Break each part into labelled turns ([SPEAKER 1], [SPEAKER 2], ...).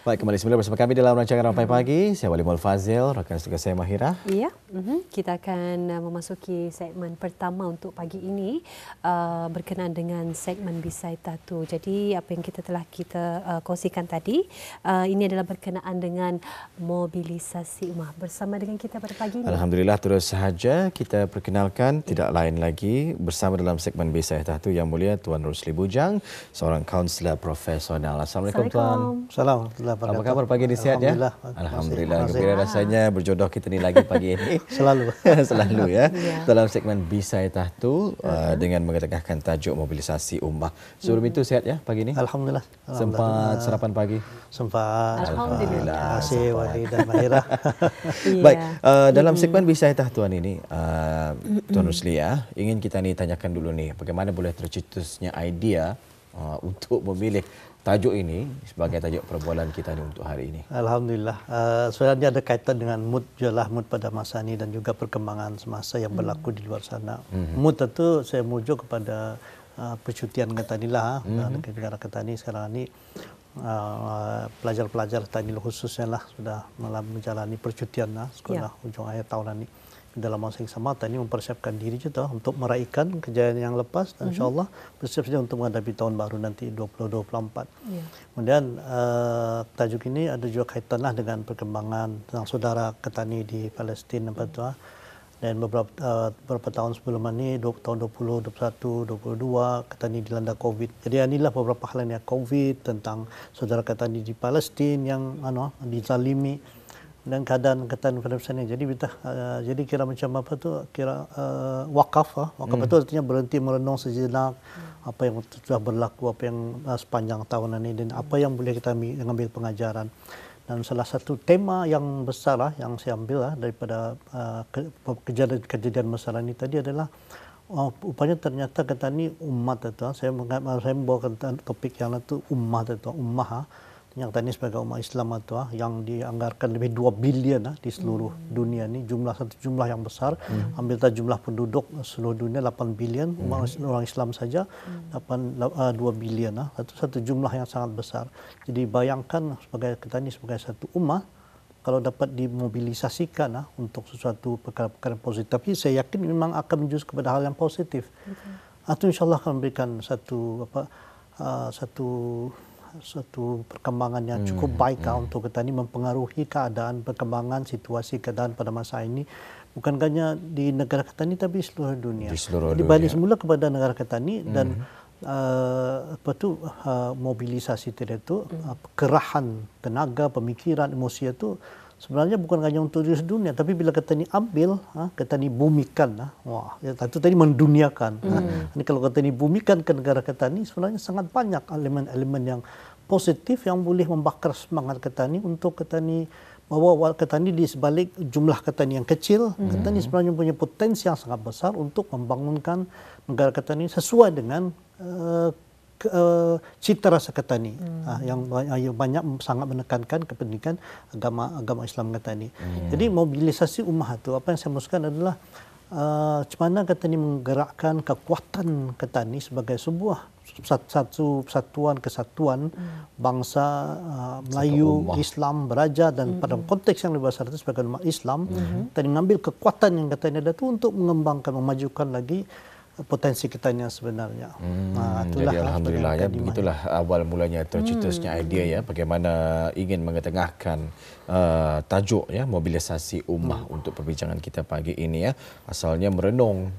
[SPEAKER 1] Baik, kembali semula bersama kami dalam rancangan Rampai Pagi. Saya Wali Mul Fazil, rakan setugas saya Mahira.
[SPEAKER 2] Ya, kita akan memasuki segmen pertama untuk pagi ini berkenaan dengan segmen Bisai Tatu. Jadi apa yang kita kongsikan tadi, ini adalah berkenaan dengan mobilisasi ummah. Bersama dengan kita pada pagi ini.
[SPEAKER 1] Alhamdulillah, terus sahaja kita perkenalkan tidak lain lagi bersama dalam segmen Bisai Tatu yang mulia Tuan Rosli Bujang, seorang kaunselor profesional. Assalamualaikum Tuan.
[SPEAKER 3] Assalamualaikum.
[SPEAKER 1] Apa khabar pagi ini, sihat ya? Alhamdulillah. Gembira rasanya berjodoh kita ni lagi pagi ini. Selalu ya. Dalam segmen Bisai Tatu dengan mengetengahkan tajuk mobilisasi ummah. Sebelum itu sihat ya pagi ini?
[SPEAKER 3] Alhamdulillah.
[SPEAKER 1] Sempat sarapan pagi?
[SPEAKER 3] Sempat.
[SPEAKER 2] Alhamdulillah.
[SPEAKER 3] Terima kasih Wali dan Mahira.
[SPEAKER 1] Baik, dalam segmen Bisai Tahtuan ini, Tuan Rosli ya, ingin kita ni tanyakan dulu nih, bagaimana boleh tercetusnya idea untuk memilih tajuk ini sebagai tajuk perbualan kita ni untuk hari ini?
[SPEAKER 3] Alhamdulillah. Sebenarnya ada kaitan dengan mood mood pada masa ini dan juga perkembangan semasa yang berlaku di luar sana. Mood itu saya merujuk kepada percutian Ketani lah. Negara Ketani sekarang ini pelajar-pelajar Ketani khususnya lah sudah menjalani percutian sekolah ujung akhir tahun ini. Dalam masa yang sama, Tani mempersiapkan diri juga untuk meraihkan kejayaan yang lepas dan insyaAllah bersiap-siap untuk menghadapi tahun baru nanti 2024. Kemudian tajuk ini ada juga kaitanlah dengan perkembangan tentang saudara Ketani di Palestin dan beberapa tahun sebelum ini, tahun 20, 21, 22, Ketani dilanda COVID. Jadi inilah beberapa hal yang COVID tentang saudara Ketani di Palestin yang dizalimi dan keadaan Ketani pada masa ini. Jadi kira macam apa tu? Kira wakaf. Wakaf itu artinya berhenti merenung sejenak apa yang sudah berlaku, apa yang sepanjang tahun ini dan apa yang boleh kita ambil pengajaran. Dan salah satu tema yang besar yang saya ambil daripada kejadian besar ini tadi adalah rupanya ternyata Ketani umat itu. Saya membawakan topik yang itu umat itu, ummah. Yang tadi sebagai umat Islam itu yang dianggarkan lebih 2 bilion di seluruh dunia ini, satu jumlah yang besar. Ambil jumlah penduduk seluruh dunia 8 bilion, orang Islam saja 2 bilion. Satu jumlah yang sangat besar. Jadi bayangkan sebagai Ketani sebagai satu ummah kalau dapat dimobilisasikan untuk sesuatu perkara-perkara yang positif. Tapi saya yakin memang akan menjurus kepada hal yang positif. Itu insyaAllah akan memberikan satu perkembangan yang cukup baik untuk Ketani, mempengaruhi perkembangan situasi keadaan pada masa ini, bukan hanya di negara Ketani tapi seluruh dunia. Jadi balik semula kepada negara Ketani dan mobilisasi itu, kerahan tenaga, pemikiran, emosi itu sebenarnya bukan hanya untuk diri dunia, tapi bila Ketani ambil, Ketani bumikan, itu tadi menduniakan. Ini kalau Ketani bumikan ke negara Ketani, sebenarnya sangat banyak elemen-elemen yang positif yang boleh membakar semangat Ketani untuk Ketani, bahwa Ketani di sebalik jumlah Ketani yang kecil, Ketani sebenarnya punya potensi yang sangat besar untuk membangunkan negara Ketani sesuai dengan cita rasa Ketani yang banyak sangat menekankan kepentingan agama Islam Ketani. Jadi mobilisasi ummah itu, apa yang saya maksudkan adalah macam mana Ketani menggerakkan kekuatan Ketani sebagai sebuah satu kesatuan bangsa Melayu, Islam, beraja dan pada konteks yang lebih besar itu sebagai umat Islam, Ketani mengambil kekuatan yang Ketani ada itu untuk mengembangkan, memajukan lagi potensi Ketani yang sebenarnya.
[SPEAKER 1] Jadi alhamdulillah ya, begitulah awal mulanya tercetusnya idea ya, bagaimana ingin mengetengahkan tajuk ya mobilisasi ummah untuk perbincangan kita pagi ini ya. Asalnya merenung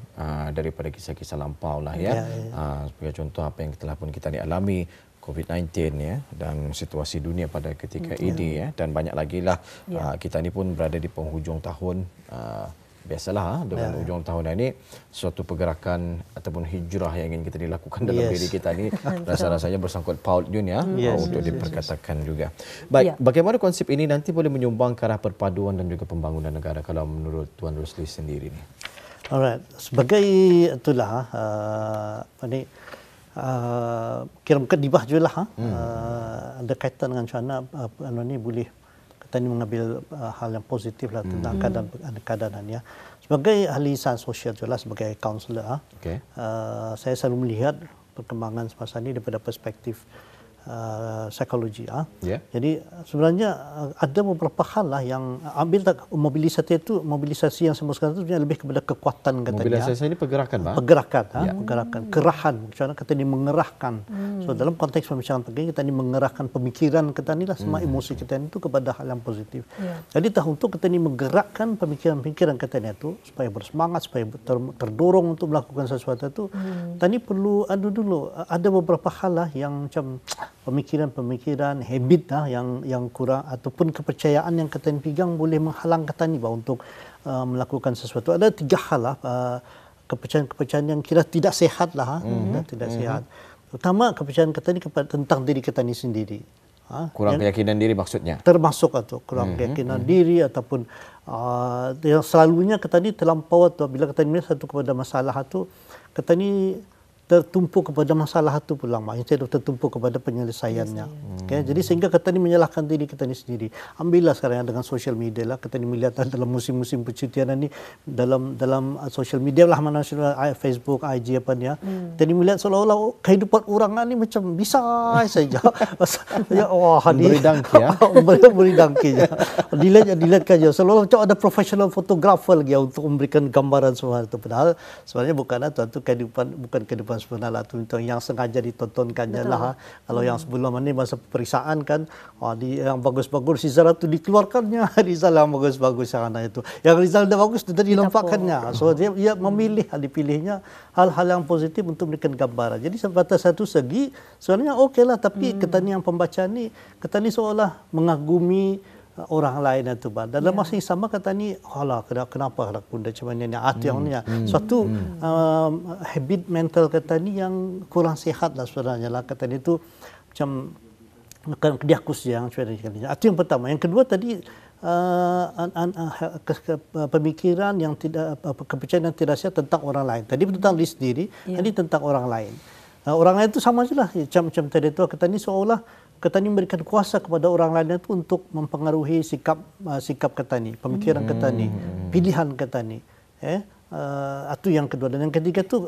[SPEAKER 1] daripada kisah-kisah lampau lah ya. Sebagai contoh apa yang telah pun kita alami COVID-19 ya, dan situasi dunia pada ketika ini ya, dan banyak lagi lah. Kita ni pun berada di penghujung tahun. Biasalah dengan ujung tahun ini suatu pergerakan ataupun hijrah yang ingin kita dilakukan dalam diri kita ni rasa-rasanya bersangkut paut dunia untuk diperkatakan juga. Baik, bagaimana konsep ini nanti boleh menyumbang ke arah perpaduan dan juga pembangunan negara kalau menurut Tuan Rosli sendiri ni?
[SPEAKER 3] Alright, sebagai itulah kira kedibah juga lah ada kaitan dengan macam mana boleh Ketani mengambil hal yang positif lah tentang keadaan ya. Sebagai ahli sains sosial juga sebagai kaunselor, saya selalu melihat perkembangan semasa ini daripada perspektif psikologi.
[SPEAKER 1] Yeah.
[SPEAKER 3] Jadi sebenarnya ada beberapa hal lah yang ambil mobilisasi yang semua sekarang itu lebih kepada kekuatan katanya.
[SPEAKER 1] Mobilisasi ini pergerakan, Pak?
[SPEAKER 3] Pergerakan, pergerakan, kerahan. Macam kata ini mengerahkan. So dalam konteks pembicaraan pagi kita ini mengerahkan pemikiran kita ni lah, semua emosi kita itu kepada hal yang positif. Jadi untuk kita ini menggerakkan pemikiran kita ni itu supaya bersemangat, supaya terdorong untuk melakukan sesuatu itu, tadi perlu ada beberapa hal lah yang macam pemikiran-pemikiran, habit lah yang kurang ataupun kepercayaan yang kita pegang boleh menghalang kita ni untuk melakukan sesuatu. Ada 3 hal lah kepercayaan yang kira tidak sihat lah, tidak sihat. Terutama kepercayaan kita ni tentang diri kita ni sendiri.
[SPEAKER 1] Kurang keyakinan diri maksudnya?
[SPEAKER 3] Termasuk atau kurang keyakinan diri ataupun yang selalunya kita ni terlampau atau bila kita ni satu kepada masalah tu kita ni tertumpu kepada masalah itu pulang, instead of tertumpu kepada penyelesaiannya. Okay? Jadi sehingga kita ni menyalahkan diri kita ni sendiri. Ambillah sekarang dengan social media lah, kita ni melihat dalam musim-musim percutian ni dalam social media lah, mana Facebook, IG apa ni, kita ni melihat seolah-olah kehidupan orang ni macam bisa saja. Ya beri dangki ya. Beri dangki ya. Dilihat saja seolah-olah macam ada professional fotografer lagi untuk memberikan gambaran semua itu, padahal sebenarnya bukan kehidupan sebenarnya tentang yang sengaja ditontonkannya lah. Kalau yang sebelum ini masa pemeriksaan kan, yang bagus-bagus Rizal itu dikeluarkannya, Rizal yang bagus-bagus yang itu. Yang Rizal dah bagus itu dilampakkannya. So dia memilih, dipilihnya hal-hal yang positif untuk memberikan gambaran. Jadi sebatas satu segi sebenarnya okeylah, tapi kita ni yang pembaca ni, kita ni seolah mengagumi orang lain itu, dalam masa yang sama kata ni, kenapa bunda macam ni yang ni, suatu habit mental kata ni yang kurang sihat lah sebenarnya lah, kata ni tu macam diakus yang sebenarnya. Itu yang pertama. Yang kedua tadi pemikiran yang tidak, kepercayaan yang tidak sihat tentang orang lain. Tadi tentang diri sendiri, tadi tentang orang lain. Orang lain itu sama sajalah, macam tadi tu kata ni seolah kita ni memberikan kuasa kepada orang lain itu untuk mempengaruhi sikap kita ni, pemikiran kita ni, pilihan kita ni. Itu yang kedua. Dan yang ketiga tu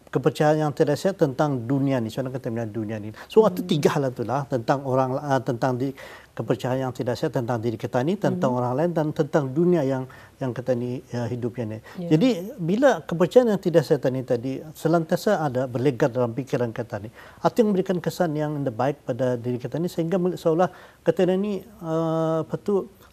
[SPEAKER 3] kepercayaan yang tidak sihat tentang dunia ni. Sebenarnya kita melihat dunia ni. So itu 3 hal itulah tentang kepercayaan yang tidak sihat tentang diri kita ni, tentang orang lain dan tentang dunia yang kita ni hidupnya ni. Jadi bila kepercayaan yang tidak sihat ni tadi senantiasa ada berlegar dalam pikiran kita ni, itu yang memberikan kesan yang baik pada diri kita ni, sehingga seolah kita ni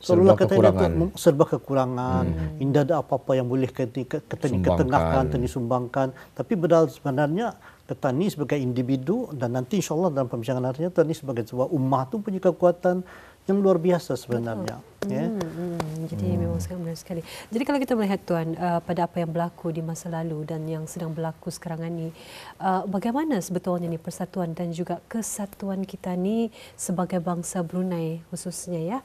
[SPEAKER 3] seolah kita ni serba kekurangan, tidak ada apa-apa yang boleh kita ketengahkan, disumbangkan. Tapi padahal sebenarnya kita ni sebagai individu, dan nanti insyaAllah dalam pembincangan harinya kita ni sebagai sebuah ummah tu punya kekuatan yang luar biasa sebenarnya.
[SPEAKER 2] Jadi memang sangat menarik sekali. Jadi kalau kita melihat Tuan pada apa yang berlaku di masa lalu dan yang sedang berlaku sekarang ini, bagaimana sebetulnya ni persatuan dan juga kesatuan kita ni sebagai bangsa Brunei khususnya ya,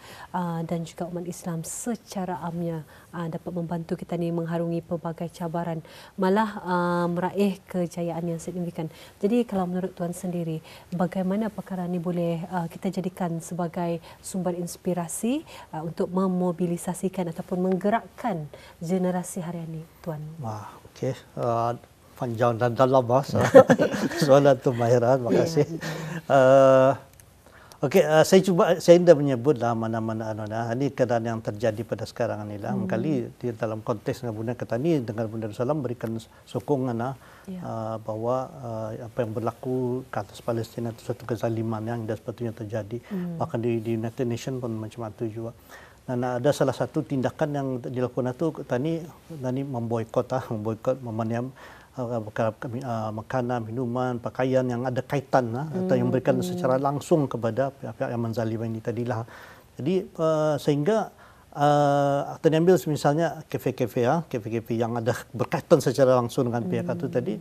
[SPEAKER 2] dan juga umat Islam secara amnya dapat membantu kita ni mengharungi pelbagai cabaran, malah meraih kejayaan yang signifikan. Jadi kalau menurut Tuan sendiri, bagaimana perkara ini boleh kita jadikan sebagai sumber inspirasi untuk memobilisasikan ataupun menggerakkan generasi hari ini, Tuan?
[SPEAKER 3] Wah, okey. Panjang dan dalam bahasa. Soalan tu Mahira, terima kasih. Okey, saya dah menyebutlah mana-mana ini keadaan yang terjadi pada sekarang ini lah. Kali di dalam konteks dengan Bunda kata ni, dengan Bunda Darussalam berikan sokongan bahawa apa yang berlaku ke atas Palestin itu suatu kezaliman yang dah sepatutnya terjadi. Bahkan di United Nations pun macam itu juga. Dan ada salah satu tindakan yang dilakukan itu tadi memboikot makanan, minuman, pakaian yang ada kaitan atau yang memberikan secara langsung kepada pihak yang menzalimi ini tadilah. Jadi sehingga tadi ambil misalnya kafe-kafe yang ada berkaitan secara langsung dengan pihak itu tadi,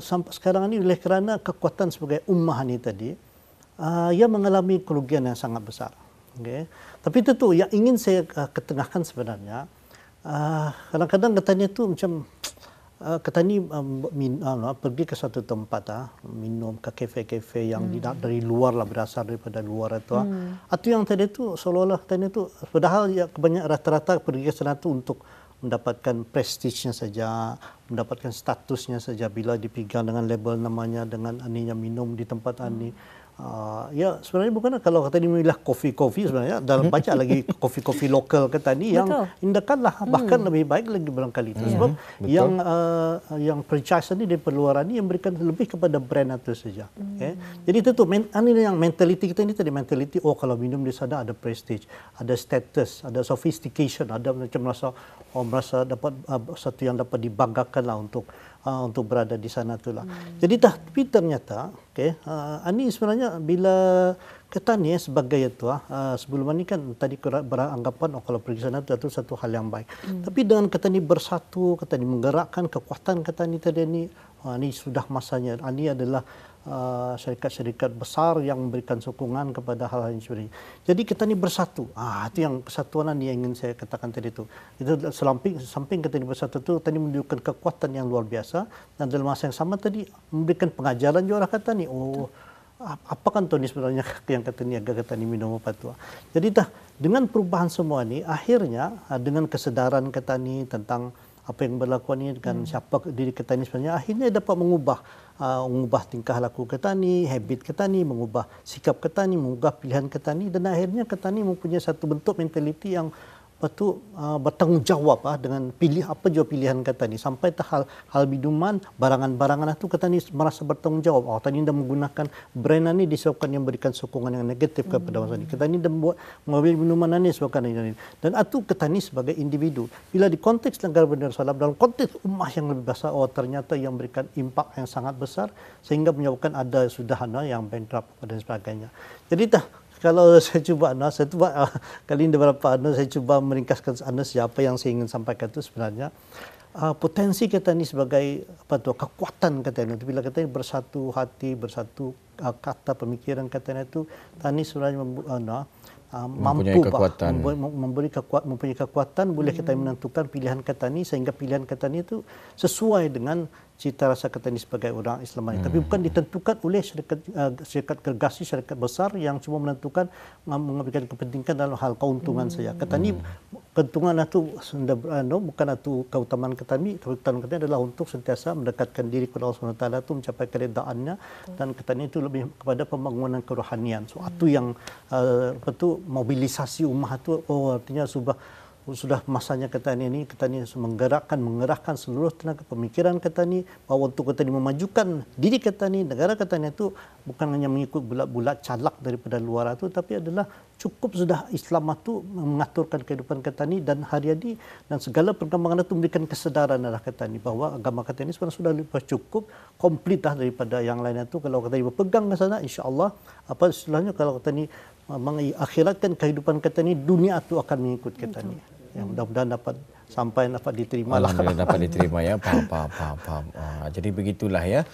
[SPEAKER 3] sampai sekarang ini oleh kerana kekuatan sebagai ummah ini tadi, ia mengalami kerugian yang sangat besar. Okay. Tapi itu tu yang ingin saya ketengahkan sebenarnya. Kadang-kadang katanya tu macam kata ni pergi ke satu tempat minum ke kafe-kafe yang dari luar lah, berasal daripada luar itu. Itu yang tadi tu seolah-olah katanya tu padahal ya kebanyakan rata-rata pergi ke sana tu untuk mendapatkan prestisnya saja, mendapatkan statusnya saja bila dipegang dengan label namanya, dengan aninya minum di tempat ani. Ya sebenarnya bukan kalau kata ni memilah kopi-kopi, sebenarnya dalam baca lagi kopi-kopi lokal kata ni yang indahkanlah, bahkan lebih baik lagi barangkali itu. Sebab yang franchise ni dari perluaran ni yang berikan lebih kepada brand itu saja. Okay. Jadi itu ini yang mentality kita ni tadi, mentality kalau minum di sana ada prestige, ada status, ada sophistication, ada macam merasa dapat satu yang dapat dibanggakanlah untuk berada di sana itulah. Jadi tapi ternyata ini sebenarnya bila kata ni sebagai itu sebelum ini kan tadi beranggapan kalau pergi sana itu satu hal yang baik. Tapi dengan kata ni bersatu, kata ni menggerakkan kekuatan kata ni tadi ni ini sudah masanya. Ini adalah syarikat-syarikat besar yang memberikan sokongan kepada hal-hal yang seperti ini. Jadi kita ni bersatu. Itu yang persatuan yang ingin saya katakan tadi itu. Itu samping kita ni bersatu itu tadi menunjukkan kekuatan yang luar biasa, dan dalam masa yang sama tadi memberikan pengajaran juga kata ni. Apa kan tu ni sebenarnya yang kata ni agak kata ni minum apa tu. Jadi dengan perubahan semua ni akhirnya dengan kesedaran kata ni tentang apa yang berlaku ni dengan siapa diri kita ni sebenarnya akhirnya dapat mengubah tingkah laku kita ni, habit kita ni, mengubah sikap kita ni, mengubah pilihan kita ni, dan akhirnya kita ni mempunyai satu bentuk mentaliti yang bertanggungjawab dengan pilih apa jua pilihan kata ni, sampai hal minuman, barangan-barangan itu kata ni merasa bertanggungjawab. Tadi dah menggunakan brand ni disebabkan yang berikan sokongan yang negatif kepada masa ni. Kita ni dah buat mobil minuman ni disebabkan ini. Dan itu kata ni sebagai individu. Bila di konteks negara benar salam, dalam konteks ummah yang lebih besar, ternyata yang berikan impak yang sangat besar sehingga menyebabkan ada sudah yang bankrupt dan sebagainya. Jadi kalau saya cuba kali ini beberapa saya cuba meringkaskan siapa yang saya ingin sampaikan itu sebenarnya potensi kita ini sebagai kekuatan katanya. Bila kita ini bersatu hati, bersatu kata, pemikiran katanya itu tani sebenarnya mampu mempunyai kekuatan, boleh kita menentukan pilihan kata ni sehingga pilihan kata ni itu sesuai dengan cita rasa kata ni sebagai orang Islam ini. Tapi bukan ditentukan oleh syarikat gergasi, syarikat besar yang cuma menentukan mengambilkan kepentingan dalam hal keuntungan saja. Kata ni keuntungan itu bukan itu keutamaan kata ni. Keutamaan kata ni adalah untuk sentiasa mendekatkan diri kepada Allah SWT itu, mencapai keredaannya, dan kata ni itu lebih kepada pembangunan kerohanian. Suatu yang mobilisasi ummah itu artinya sudah masanya kata ni mengerahkan seluruh tenaga pemikiran kata ni bahawa untuk kata ni memajukan diri kata ni, negara kata ni itu bukan hanya mengikut bulat-bulat calak daripada luar itu, tapi adalah cukup sudah Islam itu mengaturkan kehidupan kata ni dan hari-hari, dan segala perkembangan itu memberikan kesedaran adalah kata ni bahawa agama kata ni sebenarnya sudah lebih cukup komplit daripada yang lain itu. Kalau kata ni berpegang ke sana, insya-Allah istilahnya kalau kata ni mengakhiratkan kehidupan kata ni, dunia itu akan mengikut kata ni. Yang mudah-mudahan dapat diterima.
[SPEAKER 1] Alhamdulillah dapat diterima ya. Faham. Jadi begitulah ya.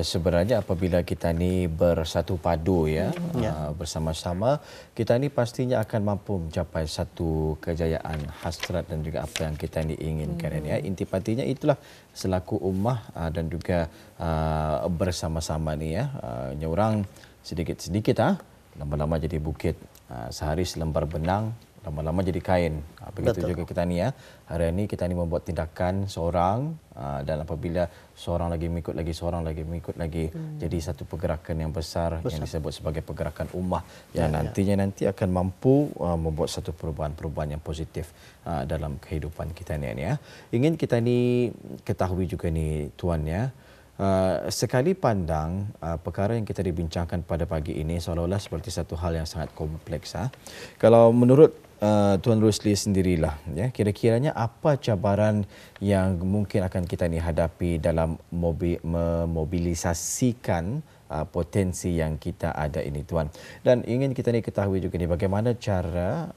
[SPEAKER 1] Sebenarnya apabila kita ni bersatu padu bersama-sama, kita ni pastinya akan mampu mencapai satu kejayaan, hasrat dan juga apa yang kita ni inginkan ya. Intipatinya itulah selaku ummah dan juga bersama-sama ni ya. Nyorang sedikit-sedikit lama-lama jadi bukit, sehari selembar benang lama-lama jadi kain. Begitu juga kita ni ya. Hari ini kita ni membuat tindakan seorang dan apabila seorang lagi mengikut lagi, jadi satu pergerakan yang besar yang disebut sebagai pergerakan ummah yang nantinya akan mampu membuat satu perubahan yang positif dalam kehidupan kita ni ya. Ingin kita ni ketahui juga ni tuan ya. Sekali pandang perkara yang kita dibincangkan pada pagi ini seolah-olah seperti satu hal yang sangat kompleks. Kalau menurut Tuan Rusli sendirilah ya, kira-kiranya apa cabaran yang mungkin akan kita ni hadapi dalam memobilisasikan potensi yang kita ada ini tuan, dan ingin kita ni ketahui juga ni bagaimana cara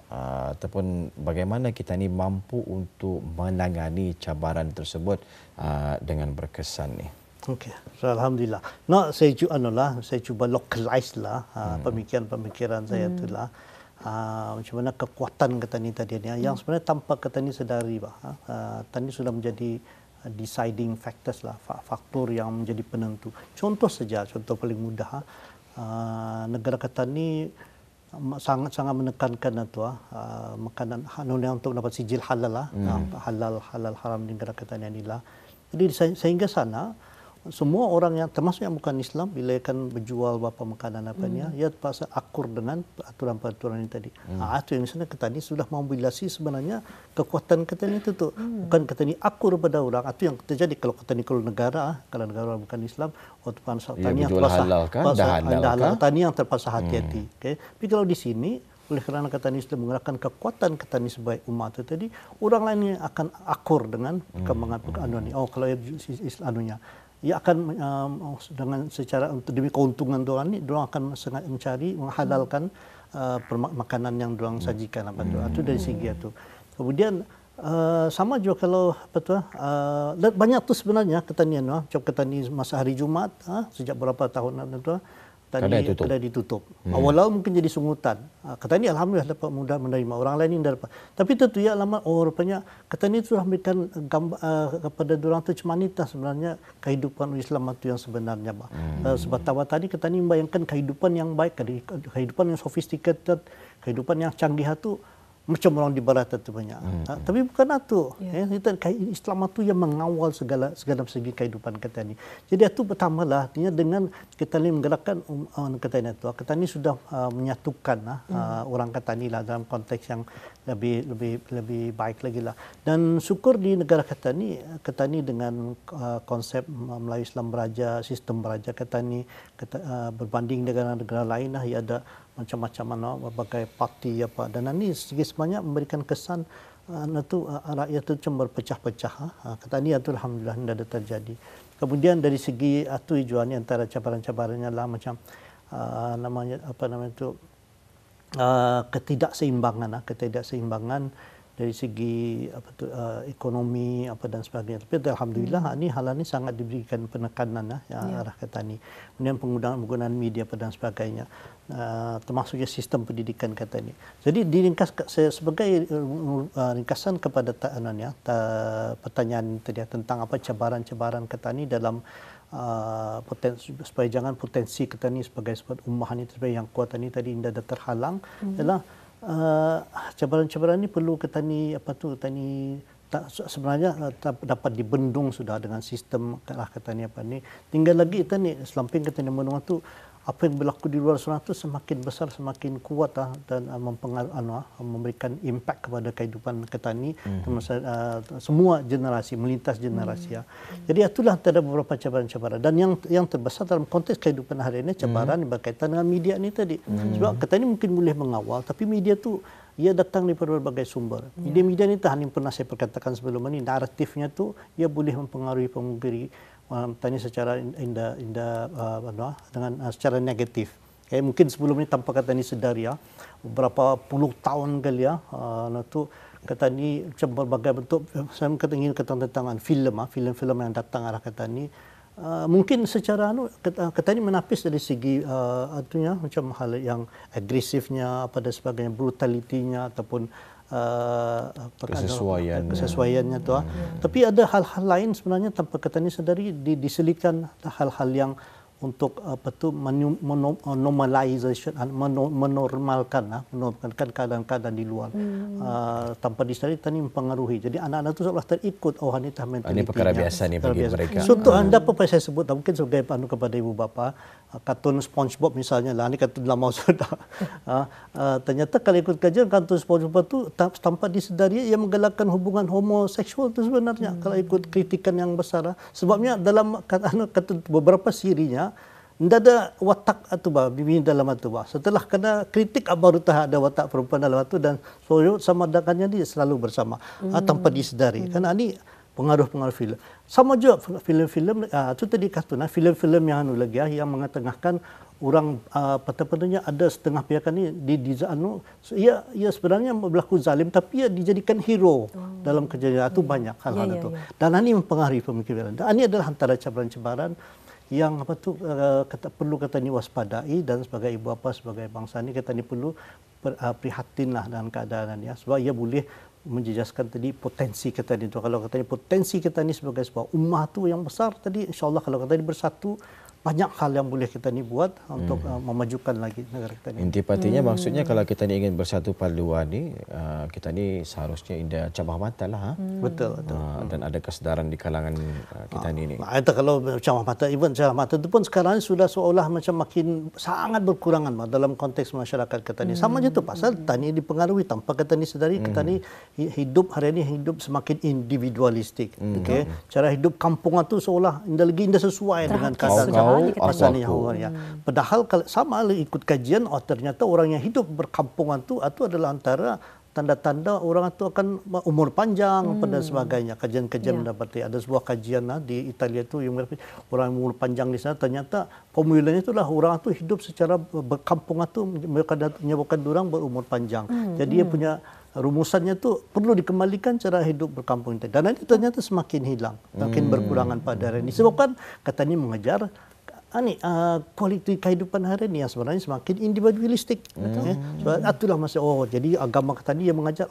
[SPEAKER 1] ataupun bagaimana kita ni mampu untuk menangani cabaran tersebut dengan berkesan ni.
[SPEAKER 3] Okey, so, alhamdulillah. Saya cuba localize lah pemikiran saya itulah. Macam mana kekuatan kata ni tadi ni yang sebenarnya tanpa kata ni sedari tadi sudah menjadi deciding factors lah, faktor yang menjadi penentu. Contoh paling mudah, negara kata ni sangat menekankan makanan yang untuk dapat sijil halal halal haram di negara kata ni inilah. Jadi sehingga sana semua orang yang termasuk yang bukan Islam bila akan berjual beberapa makanan apa ni, ia terpaksa akur dengan aturan-peraturan ini tadi. Itu yang sana Ketani sudah memobilisasi sebenarnya kekuatan Ketani itu tu. Bukan Ketani akur pada orang. Itu yang terjadi kalau Ketani kalau negara bukan Islam, waktu Tani yang terpaksa Tani yang terpaksa hati-hati. Okay? Tapi kalau di sini oleh kerana Ketani sudah menggunakan kekuatan Ketani sebagai umat itu tadi, orang lain yang akan akur dengan perkembangan anunya. Kalau Islam ia akan dengan secara untuk demi keuntungan diorang ni, diorang akan sangat mencari menghalalkan makanan yang diorang sajikan apa tu. Itu dari segi itu. Kemudian sama juga kalau banyak tu sebenarnya ketanian macam ketani masa hari Jumaat sejak berapa tahun tu kedai ditutup. Awal-awal mungkin jadi sungutan. Ketani alhamdulillah dapat mudah menerima. Orang lain ini dapat. Tapi tentu ya lama rupanya ketani itu sudah memberikan gambar kepada orang itu cumanita sebenarnya kehidupan Islam itu yang sebenarnya. Sebab tadi ketani membayangkan kehidupan yang baik, kehidupan yang sophisticated, kehidupan yang canggih itu macam orang di barat itu banyak. Tapi bukan itu. Islam itu yang mengawal segala segi kehidupan kita ini. Jadi itu pertamalah artinya dengan kita ni menggerakkan kita ni sudah menyatukan orang kata ni lah dalam konteks yang lebih baik lagi lah. Dan syukur di negara kita ni dengan konsep Melayu Islam Beraja, sistem Beraja kita ni berbanding dengan negara lain lah, ia ada macam-macam berbagai parti apa, dan ini sedikit sebanyak memberikan kesan rakyat itu cuma berpecah-pecah. Kata ni itu alhamdulillah tidak ada terjadi. Kemudian dari segi itu jualnya antara cabaran-cabarannya lah macam ketidakseimbangan dari segi ekonomi dan sebagainya. Tapi alhamdulillah hal ini sangat diberikan penekanan arah kata ni. Kemudian penggunaan media dan sebagainya. Termasuknya sistem pendidikan kata ni. Jadi diringkas sebagai ringkasan kepada pertanyaan tadi tentang apa cabaran-cabaran kata ni dalam supaya jangan potensi kata ni sebagai ummah ni yang kuat ni tadi tidak terhalang adalah cabaran-cabaran ini perlu ketani sebenarnya dapat dibendung sudah dengan sistem ketani tinggal lagi tani selamping ketani menunggu tu apa yang berlaku di luar sana itu semakin besar semakin kuat dan memberikan impak kepada kehidupan ketani semua generasi melintas generasi Jadi itulah ada beberapa cabaran-cabaran dan yang terbesar dalam konteks kehidupan hari ini cabaran berkaitan dengan media ni tadi sebab ketani mungkin boleh mengawal tapi media tu ia datang daripada berbagai sumber. Media-media ni yang pernah saya perkatakan sebelum ini naratifnya tu ia boleh mempengaruhi pemungkiri tanya secara dengan secara negatif. Mungkin sebelum ini tanpa kata ni sedari beberapa puluh tahun kali tu kata ni macam berbagai bentuk saya ingin kata tentang filem-filem yang datang arah kata ni mungkin secara kata ni menapis dari segi artinya macam hal yang agresifnya dan sebagainya brutalitinya ataupun kesesuaiannya tu tapi ada hal-hal lain sebenarnya tanpa kata ni sedari diselitkan hal-hal yang untuk menormalkan keadaan-keadaan di luar tanpa disadari tadi mempengaruhi. Jadi anak-anak itu seolah terikut wanita mentalitinya. Ini
[SPEAKER 1] perkara biasa ni bagi mereka.
[SPEAKER 3] So tu anda apa saya sebut mungkin sebagai pandu kepada ibu bapa kartun SpongeBob misalnya lah, ni kartun lama sudah. Ternyata kalau ikut kajian kartun SpongeBob tu tanpa disedari ia menggalakkan hubungan homoseksual tu sebenarnya kalau ikut kritikan yang besar. Sebabnya dalam kartun beberapa serinya tidak ada watak bibi dalam itu setelah kena kritik baru ada watak perempuan dalam itu dan sama dakannya dia selalu bersama tanpa disedari. Karena ini pengaruh-pengaruh filem. Sama juga filem-filem itu tadi kartun filem-filem yang lagi yang mengetengahkan orang patah-patahnya ada setengah pihak ni ia sebenarnya berlaku zalim tapi ia dijadikan hero dalam kejadian itu banyak hal-hal itu. Dan ini mempengaruhi pemikiran. Dan ini adalah antara cabaran-cabaran yang perlu kata ni waspadai dan sebagai ibu bapa sebagai bangsa ni kata ni perlu prihatinlah dengan keadaan ni sebab ia boleh menjejaskan tadi potensi kita ni. Kalau kata ni potensi kita ni sebagai sebuah ummah tu yang besar tadi insyaallah kalau kata ni bersatu banyak hal yang boleh kita ni buat untuk memajukan lagi negara kita ni.
[SPEAKER 1] Intipatinya maksudnya kalau kita ni ingin bersatu paduan ni, kita ni seharusnya ada cabang mata lah.
[SPEAKER 3] Betul.
[SPEAKER 1] Dan ada kesedaran di kalangan kita ni.
[SPEAKER 3] Itu kalau cabang mata, even cabang mata itu pun sekarang sudah seolah macam makin sangat berkurangan dalam konteks masyarakat kita ni. Sama je tu pasal kita ni dipengaruhi tanpa kita ni sedari, kita ni hidup hari ini hidup semakin individualistik. Okay? Cara hidup kampung itu seolah indah sesuai dengan keadaan. Pasal ni ya. Padahal kalau sama ikut kajian, ternyata orang yang hidup berkampungan itu adalah antara tanda-tanda orang itu akan umur panjang dan sebagainya. Kajian-kajian mendapati ada sebuah kajian di Italia itu yang orang umur panjang di sana, ternyata formulanya itulah orang itu hidup secara berkampungan itu menyebabkan orang berumur panjang. Jadi dia punya rumusannya tu perlu dikembalikan cara hidup berkampung itu. Dan ini ternyata semakin hilang, semakin berkurangan pada hari ini. Sebabkan kata ini mengejar kualiti kehidupan hari ini yang sebenarnya semakin individualistik. Sebab itulah jadi agama kata ini yang mengajar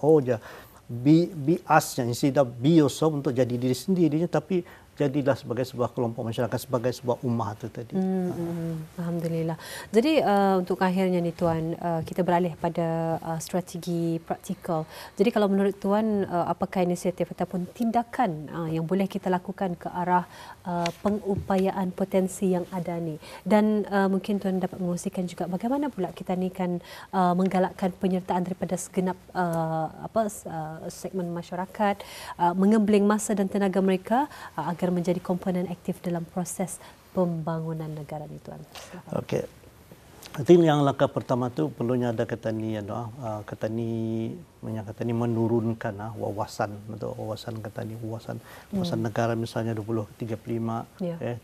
[SPEAKER 3] be us, yang instead of be yourself untuk jadi diri sendirinya, tapi jadilah sebagai sebuah kelompok masyarakat, sebagai sebuah ummah itu tadi.
[SPEAKER 2] Alhamdulillah. Jadi untuk akhirnya ni Tuan, kita beralih pada strategi praktikal. Jadi kalau menurut Tuan, apakah inisiatif ataupun tindakan yang boleh kita lakukan ke arah pengupayaan potensi yang ada ni? Dan mungkin Tuan dapat mengkongsikan juga bagaimana pula kita ni kan menggalakkan penyertaan daripada segenap segmen masyarakat, mengembeling masa dan tenaga mereka agar menjadi komponen aktif dalam proses pembangunan negara ni Tuan.
[SPEAKER 3] Okey. I think yang langkah pertama tu perlunya ada kata ni menurunkan wawasan negara misalnya 2035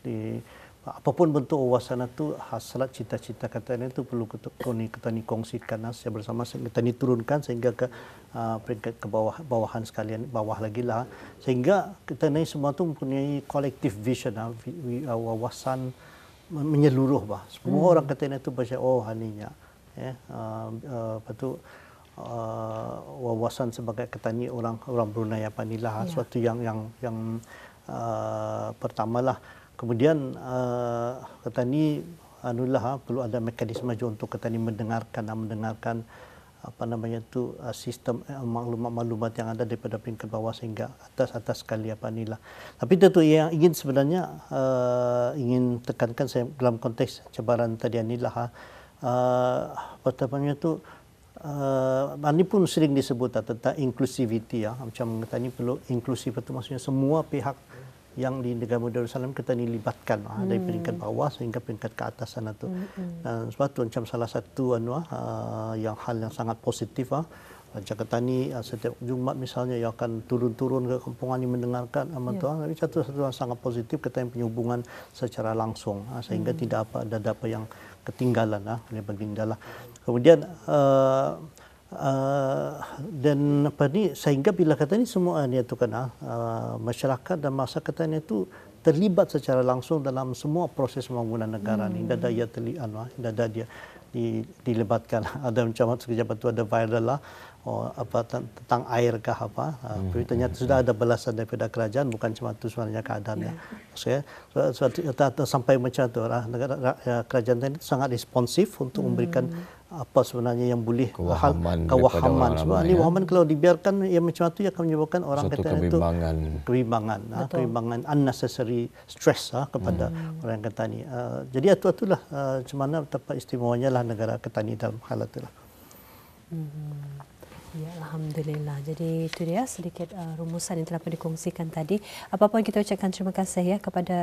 [SPEAKER 3] di apapun bentuk wawasan itu, hasrat cita-cita kata ni itu perlu kita ni kongsikan secara bersama, kita ni turunkan sehingga ke peringkat ke bawahan sekalian, bawah lagi lah, sehingga kita ni semua tu mempunyai collective vision, wawasan menyeluruh semua orang kata ni itu baca haninya wawasan sebagai kata ni orang Brunei apa nilah suatu yang pertamalah. Kemudian kata ni perlu ada mekanisme juga untuk kata ni mendengarkan sistem maklumat yang ada daripada peringkat bawah sehingga atas sekali apa inilah. Tapi itu yang ingin sebenarnya ingin tekankan saya dalam konteks cabaran tadi inilah ini pun sering disebut tentang inclusivity macam kata ni perlu inklusif itu maksudnya semua pihak yang di negara Darussalam kita ni libatkan dari peringkat bawah sehingga peringkat ke atas sana tu. Dan sebab tu macam salah satu yang hal yang sangat positif Jakarta ni setiap Jumaat misalnya yang akan turun ke kampungan ini mendengarkan amal Tuhan. Ini satu yang sangat positif kita yang punya hubungan secara langsung sehingga tidak ada apa yang ketinggalan oleh baginda lah. Kemudian dan sehingga bila kata ni semua ni tu masyarakat dan masa kata ni tu terlibat secara langsung dalam semua proses pembangunan negara ni. Dada dia dilibatkan. Ada macam sekejap tu ada viral lah tentang air ke apa. Ternyata sudah ada balasan daripada kerajaan, bukan cuma itu sebenarnya keadaannya. Sampai macam tu kerajaan tadi sangat responsif untuk memberikan apa sebenarnya yang boleh kewahaman. Sebab ini wahaman kalau dibiarkan yang macam itu akan menyebabkan orang kata itu kebimbangan, unnecessary stress kepada orang kata ni. Jadi itulah macam mana betapa istimewanya lah negara kata ni dalam hal itulah.
[SPEAKER 2] Ya, Alhamdulillah. Jadi itu dia sedikit rumusan yang telah dikongsikan tadi. Apa-apa kita ucapkan terima kasih kepada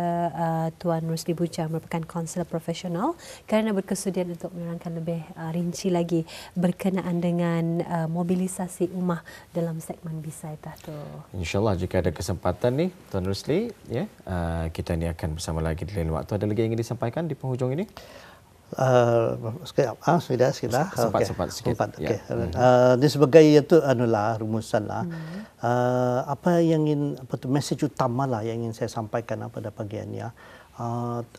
[SPEAKER 2] Tuan Rusdi Bujang, merupakan konselor profesional, kerana berkesudian untuk menerangkan lebih rinci lagi berkenaan dengan mobilisasi ummah dalam segmen Bisaitah tu.
[SPEAKER 1] InsyaAllah jika ada kesempatan ni Tuan Rusdi, kita ni akan bersama lagi di lain waktu. Ada lagi yang ingin disampaikan di penghujung ini?
[SPEAKER 3] Sudah
[SPEAKER 1] sempat sikit.
[SPEAKER 3] Okay. Ini sebagai itu rumusan lah. Apa yang ingin message utama lah yang ingin saya sampaikan pada pagi ini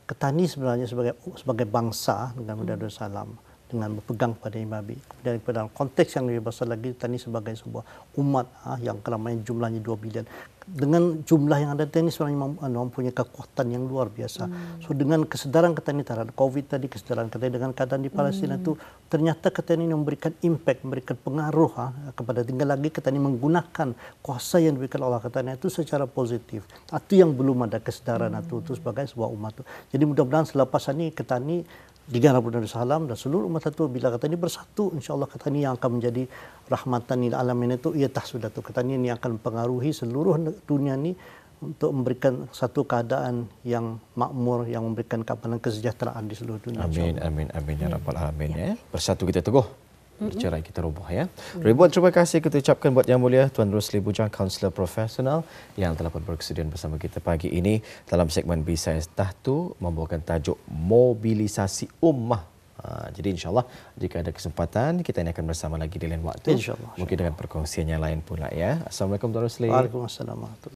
[SPEAKER 3] Ketani sebenarnya sebagai bangsa dengan Darussalam dengan berpegang pada Imam Abi. Dan dalam konteks yang lebih besar lagi, kita ini sebagai sebuah umat yang keramaian jumlahnya 2 bilion. Dengan jumlah yang ada ini sebenarnya mempunyai kekuatan yang luar biasa. So dengan kesedaran kita ini terhadap COVID tadi, kesedaran kita dengan keadaan di Palestina itu, ternyata kita ini memberikan impact, memberikan pengaruh kepada, tinggal lagi kita ini menggunakan kuasa yang diberikan Allah kita itu secara positif. Itu yang belum ada kesedaran itu sebagai sebuah umat. Jadi mudah-mudahan selepas ini kita ini digarap Nabi Sallam dan seluruh umat itu bila kata ini bersatu, insya-Allah kata ini yang akan menjadi rahmatan lil alamin itu ia sudah tu kata ini akan mempengaruhi seluruh dunia ini untuk memberikan satu keadaan yang makmur, yang memberikan keamanan kesejahteraan di seluruh dunia.
[SPEAKER 1] Amin, amin, amin ya rabbal alamin ya. Bersatu kita teguh, bercerai kita roboh ya. Ribuan terima kasih kita ucapkan buat Yang Mulia Tuan Rosli Bujang, kaunselor profesional yang telah pun berkesudian bersama kita pagi ini dalam segmen B-Science Tahtu membawakan tajuk mobilisasi ummah. Jadi insyaAllah jika ada kesempatan kita ini akan bersama lagi di lain waktu.
[SPEAKER 3] InsyaAllah.
[SPEAKER 1] Mungkin dengan perkongsian yang lain pula ya. Assalamualaikum Tuan Rosli.
[SPEAKER 3] Waalaikumsalam.